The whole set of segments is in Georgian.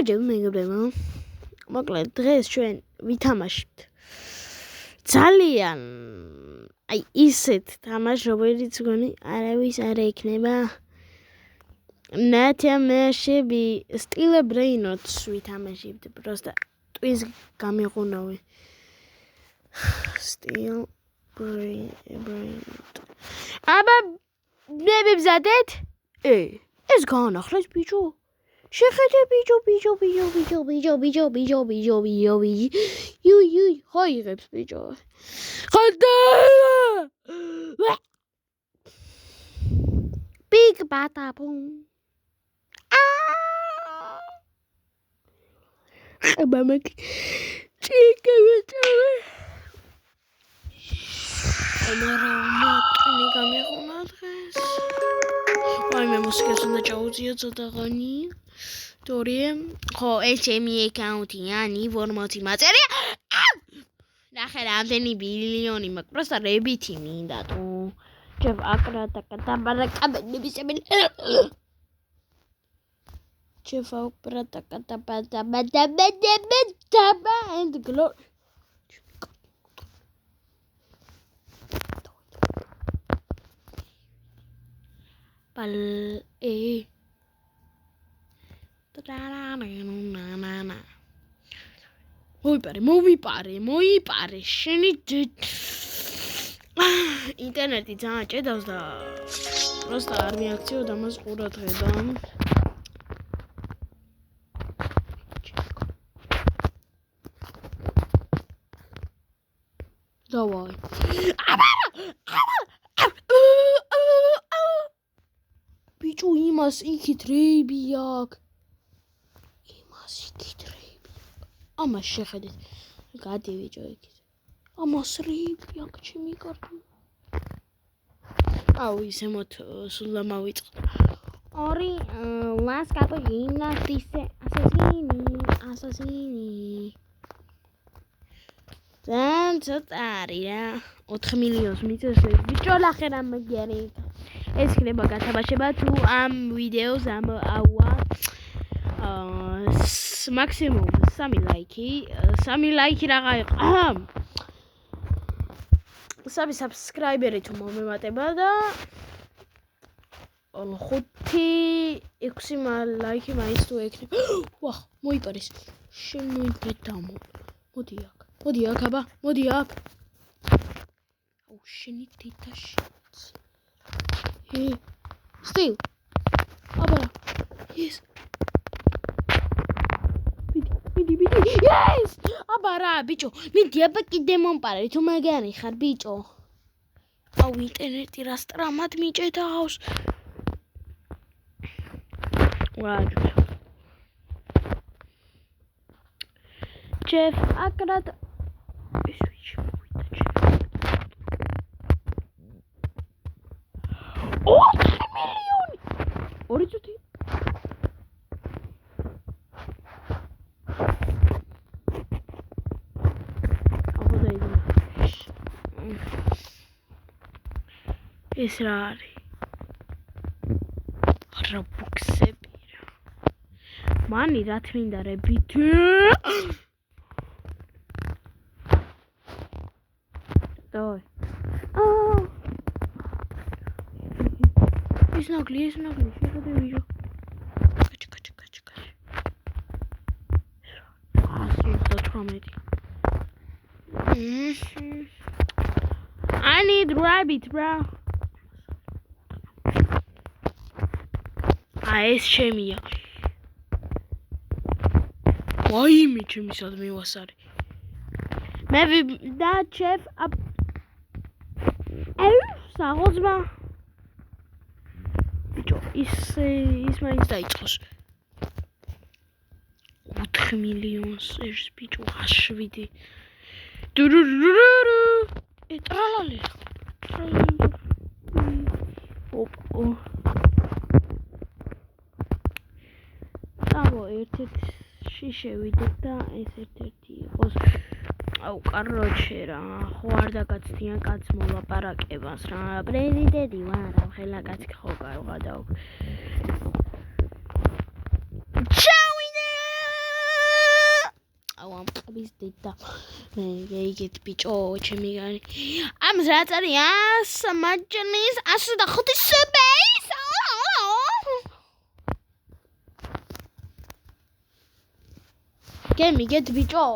გამარჯობა მეგობრებო. მოკლედ დღეს ჩვენ ვითამაშებთ ძალიან ისეთ თამაშს, რომელიც გონი არავის არ ექნება. ნათამაშები სტილ ბრეინოტს ვითამაშებთ, просто ტვინს გამიყუნავი. სტილ ბრეინოტ. აბა ნებებზადეთ? ეს განახლეს ბიჭო. შეხედე ბიჭო. ხაიღებს ბიჭო. ხალდა! Big patapum. Mama, chica, მე მუსიკას უნდა ჩაუწიო ცოტაღანი. თორემ ხო ეს ჩემი აკაუნტია, ინფორმაცია მაწერია. ნახე რამდენი ბილიონი მაქვს, просто რებითი მინდა თუ. Jeff Akrata katabada Jeff Akrata katabada and glory. Pal მოიპარე შენი ინტერნეტი ძალიან ჭედავს და просто არ მიაქციო ამას ყურადღება. დავაი. ბიჭო იმას იქით რეიბი აქვს. ამას შეხედეთ. გადი ბიჭო იქით. ამას რეიბი აქვს ჩემი კარგი. აუ ისე მოთ სულ დამავიწყდა. ორი ლას კაპუჩინო დისე ასასინი. ძალიან ცოტა არის რა. 4 მილიონს მიწევს ბიჭო ნახე რა მაგარი. ეს ხდება გათამაშება თუ ამ ვიდეოს ამ აუა მაქსიმუმ 3 ლაიქი რა გაიყო. 3 subscriber-ი თუ მომემატება და 5-6 ლაიქი მაინც თუ ექნება. ვახ, მოიპარეს. შენ მოიპედამო. მოდი აქ აბა, მოდი აქ. აუ შენი თითაში. Still. აბა. Yes. მიდი. Yes! აბა რა, ბიჭო. მიდი აბა კიდე მომპარე, თუ მაგარი ხარ, ბიჭო. აუ ინტერნეტი რა სტრამად მიჭედავს. ვაჯ. Jeff Akrata. ორი წუთი. ეს რა არის? რობოქსები რა. მანი რა თმინდა რებითი? დავაი. ეს ნაგლი, შეხედე ვიჟო. კაჩ. 118. I need rabbit, bro. ეს შემია. ვაიმე ჩემისად მივასარე. მე და ჩეფ საღოძმა. ბიჭო, ის მაინც დაიწყოს. 4 მილიონს ეს ბიჭო 7. ტრალალი. ერთ-ერთი შევიდეთ და ეს ერთ-ერთი იყოს. აუ კაროჩე რა, ხო არ დაგაცდიან კაც მოლაპარაკებას რა. პრეზიდენტი ვარ, ხელა კაცი ხო გავღადავ. ჩაუინე! ყბის დედა მე ეგეთ ბიჭო ჩემი გარი ამას რა წერია სამაჯნის 105 space გემიგეთ ბიჭო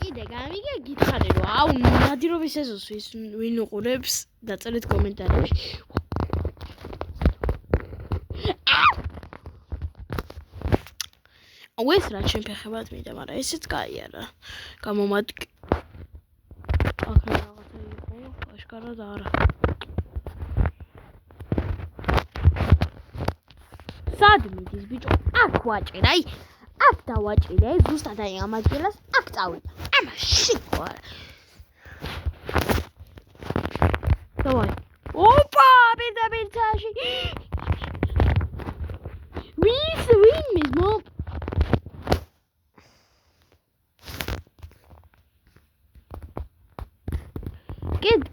კიდე გამიგე გითხარი რომ აუ ნადირობის ეზოს ვინ უყურებს დაწერეთ კომენტარებში აუ ეს რა ჩემ ფეხებად მინდა მაგრამ ესეც კაია რა გამომადგ აქ რაღაცა იყო აშკარად არა სად მიდის ბიჭო აქ ვაჭერ აი აქ დავაჭირე ზუსტად აი ამ ადგილას აქ წავიდა ამაში ყوار დავაი ოპა პირდაპირში ვინ მიზმო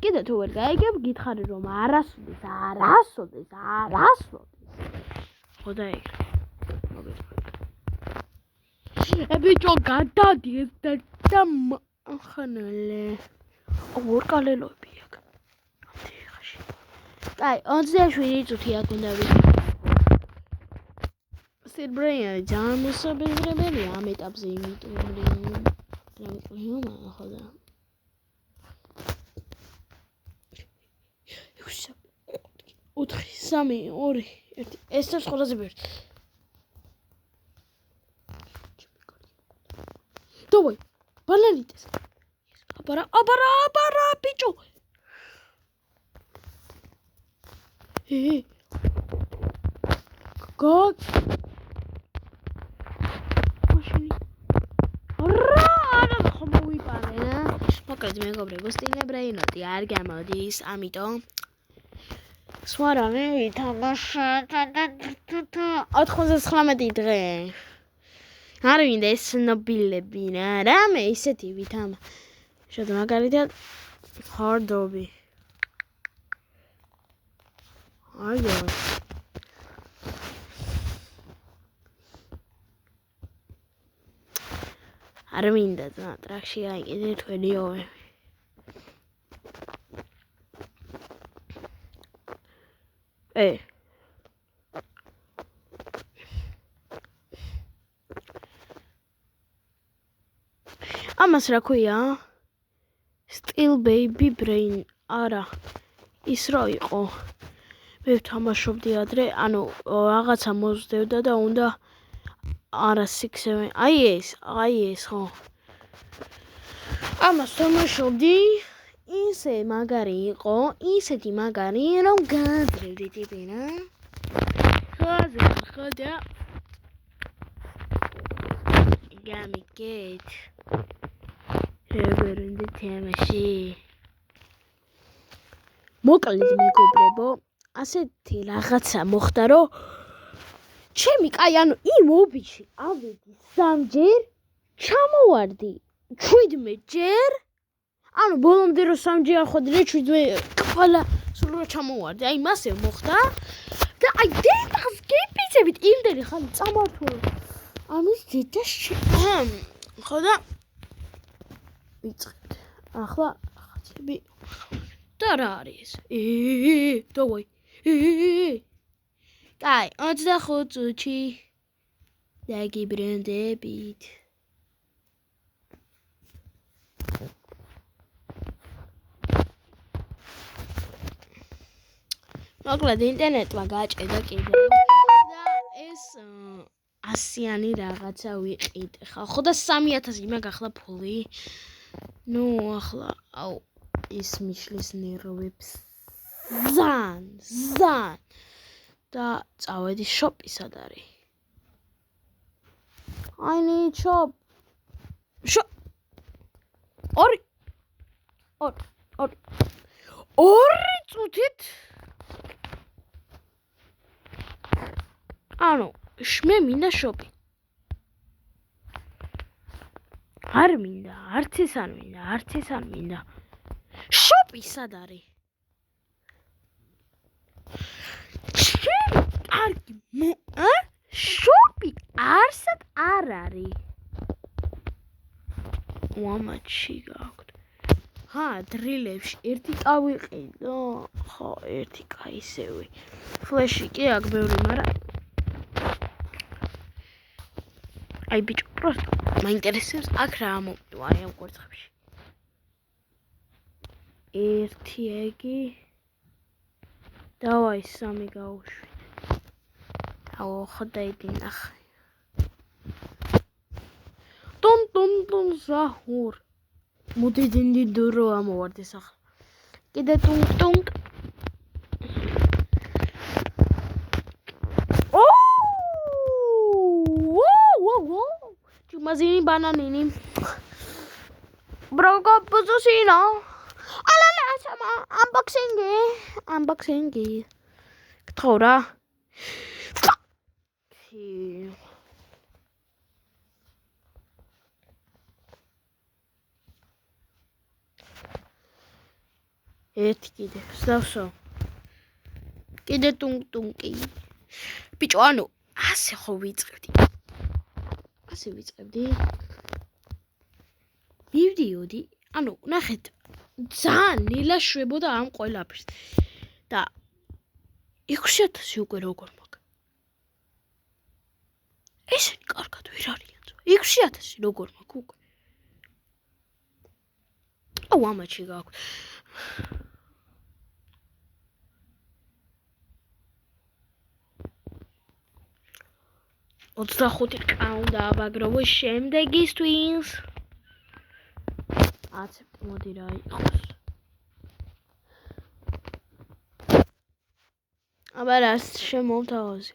კიდე თუ ვერ გაიგებ გითხარი რომ არასოდეს ხო დაიგე ბიჭო გადადი და ხანალე ორ კალელოები აქ ამთიხაში კაი 27 წუთი აქ უნდა სერბრეიანი ძალიან მოსაბეზრებელია ამ ეტაპზე იმიტომ რომ ახლა 4 3 2 1 ეს არის ყველაზე ბევრი დავай ბალანიტეს აბარა ბიჭო გოგ მაშინ არა ხომ მოვიპარე რა მოკლედ მეგობრებო სტილებრეინოტი არ გამოდის ამიტომ სვარამე ვითამაშოთ 99 დღე არ მინდა ეს ნობილები რა რამე ისეთი ვითამა შოთა მაგალითად ჰარდობი აიო არ მინდა ტრაქში აიგე თქვენიო ამას რა ქვია? Still baby brain არა ის რო იყო მე ვთამაშობდი ადრე ანუ რაღაცა მოძდევდა და უნდა არა 6-7 აი ეს ხო ამას თამაშობდი ისე მაგარი იყო ისეთი მაგარი რომ გაძრევდი ტიპინა ხოდა გამიგეთ რებერინდი თემაში მოკლედ მეგობრებო ასეთი რაღაცა მოხდა რომ ჩემი კაი ანუ იმ ობიში ავედი 3 ჯერ ჩამოვარდი 17 ჯერ ანუ ბოლომდე რომ 3 ჯერ ხვდრე 17 ყველა სულ რა ჩამოვარდი აი მასე მოხდა და აი დედას გიპიცებით იმდენი ხანი წამართული ამის დედა ხოდა ვიწყეთ ახლა ხაცები და რა არის დავაი კაი 25 წუთი დაგიბრუნდებით მოკლედ ინტერნეტმა გაჭედა კიდევ და ეს 100-იანი რაღაცა ვიყიდ ხოდა 3000 იმაგ ახლა ფული ნუ ახლა აუ ის მიშლის ნერვებს ზან და წავედი შოპი სად არის I need shop ორი წუთით ანუ მე მინდა შოპი არ მინდა არც ეს არ მინდა შოპი სად არის კარგი შოპი არსად არ არის. ვამაჩი გაქვთ. დრილებში ერთი წავიყიდო. ხო, ერთი კაისევი. ფლეში კი აქ ბევრი, მაგრამ აი ბიჭო, просто მაინტერესებს აქ რა მომწვა ამ კვერცხებში. ერთი ეგი. დავაი 3 გავუშვით. ხოდაიდი ნახე. ტუნ ზაჰურ. მოდი დინდი დურო ამოვარდეს ახლა. კიდე ტუნ. Mazini bananini. Broco pozosino. Alala sama unboxing. Ktora. ერთი კიდე. ვსდავსო. კიდე ტუნ-ტუნკი. ბიჭო, ანუ ასე ხო ვიწყებდი. მივდიოდი, ანუ ნახეთ, ძალიან ნილა შვებოდა ამ ყველაფერს და 6000 უკვე როგორ მაგ. ესენი კარგად ვერ არიან. 6000 როგორ მაგ უკვე. ამაჩი გაქვთ. ოცდახუთი კაუნდა აბაგროვო შემდეგისთვის. აცეპტ მოდი რა იყოს. აბა რას შემოვთავაზე.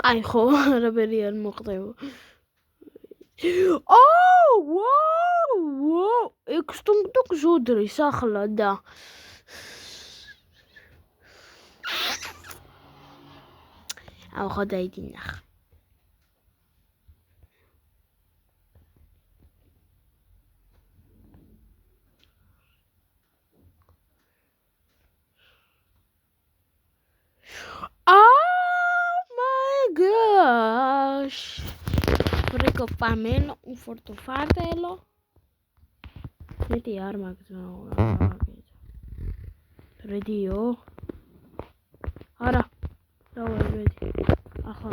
კაი ხო, არაფერი არ მოხდება. ექსტუნქტუკ ზუდრის ახლა და ხოდაიდი ნახე. My gosh. Rico pameno, un forte fardello. Vedi arma che sono. Radio. Ara. Dove vedi? Aha.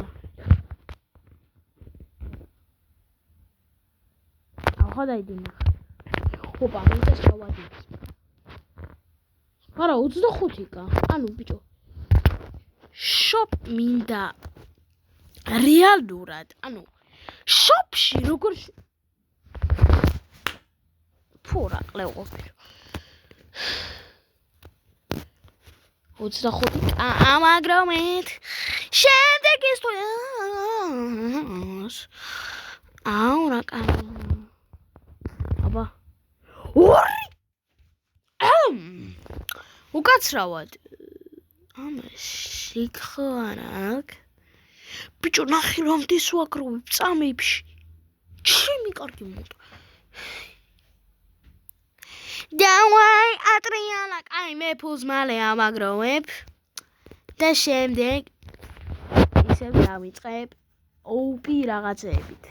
ხოდაიდი ნახე. ოპა, ეს ჩავადი. არა, 25-კა. ანუ ბიჭო. შოპ მინდა რეალურად, ანუ შოპში როგორ ფურა ყლევყოფილი. 25-კა ამაგრომეთ. შემდეგ ის თუ რა კამა. აბა. ორი. უკაცრავად. შიქხარაკ. ბიჭო, ნახე რომ დისვაკროვებ წამებში. ჩემი კარგი მოტა. დავაი ატრიანა, კაი მე ფულს მალე ამაგროვებ. და შემდეგ ისევ დავიწყებ ოპი რაღაცებით.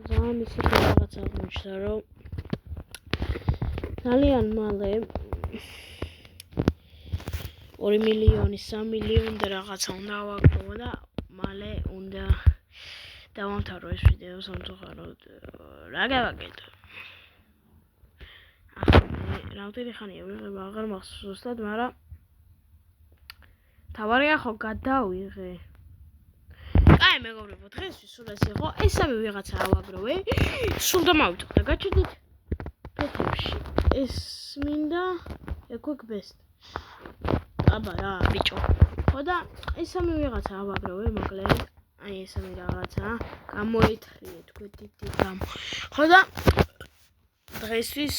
ძალიან ისეთი რაღაცა აღმოჩნდა, რომ ძალიან მალე 2 მილიონი, 3 მილიონი და რაღაცა უნდა ავაგროვო და მალე უნდა დავამთავრო ეს ვიდეო სამწუხაროდ. რა გავაკეთო? რამდენი ხანია ვიღება, აღარ მახსოვს ზუსტად, მაგრამ თავარია ხო გადავიღე. კაი მეგობრებო, დღესთვის სულ ეს იყო. ეს სამი ვიღაცა ავაგროვე. სულ დამავიწყდა, გაჩვენეთ ფეთებში. ეს მინდა quick best. აბა რა, ბიჭო. ხო და ეს სამი ვიღაცა ავაგროვე, მოკლედ. აი ეს სამი რაღაცა გამოითხრიე თქვენ დიდი გამო. ხო და დღესთვის